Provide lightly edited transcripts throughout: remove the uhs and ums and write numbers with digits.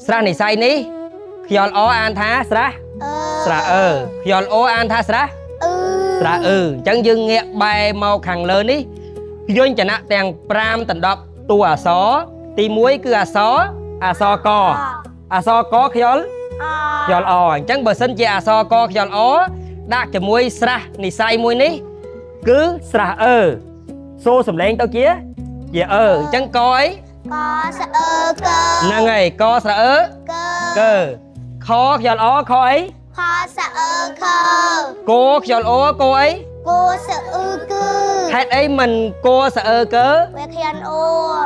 ស្រះនិស័យនេះខ្យល់អអានថាស្រះខ្យល់អូអានថាស្រះស្រះអញ្ចឹងយើងងាកបែរមកខាងលើនេះយញ្ចនៈទាំង5ដណ្ដប់តួអក្សរទី1គឺអក្សរកអក្សរកខ្យល់អអញ្ចឹងបើសិនជាអក្សរកខ្យល់អដាក់ជាមួយស្រះនិស័យមួយនេះគឺស្រះសូរសំឡេងទៅជាអញ្ចឹងកអីកស្រអើកហ្នឹងហើយកស្រអើកខខ្យល់អខអីខស្រអើខកខ្យល់អូកអីកស្រអ៊ឺគឺហេតុអីមិនកស្រអើកវាខ្យល់អូ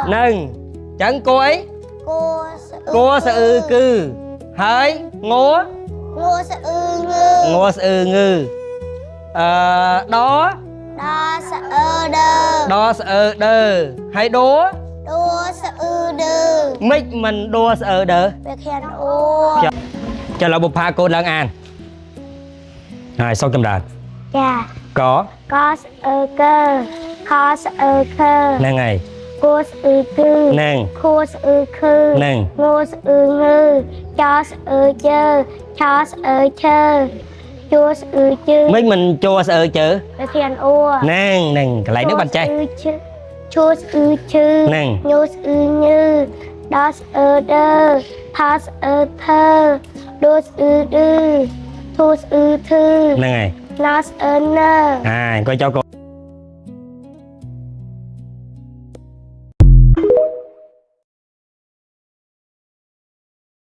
ហ្នឹងអញ្ចឹងកអីកស្រអ៊ឺគឺហើយងស្រអ៊ឺងឺស្រអ៊ឺងឺដស្រអើដហើយដូស្រអ៊ឺដមិនមិនដូស្រអើដវាខ្យល់អូចលបុផាកូនឡើងអានហើយសុកចម្រើនចាកស្រអើកខស្រអើខហ្នឹងហើយកស្រអ៊ឺគឺហ្នឹងខស្រអ៊ឺខឺហ្នឹងងស្រអ៊ឺងឺចស្រអើជើឆស្រអើឈើជួស្អ៊ឺជើមិនជួស្អើជើវាខ្យល់អូហ្នឹងកន្លែងនេះបាត់ចេះជួស្អ៊ឺឈឺហ្នឹងញូស្អ៊ឺញឺដោស្អើដើផាស្អើថើដូស្អ៊ឺឌឺធូស្អ៊ឺធឺហ្នឹងហើយឡាស្អើណើអង្គុយចូល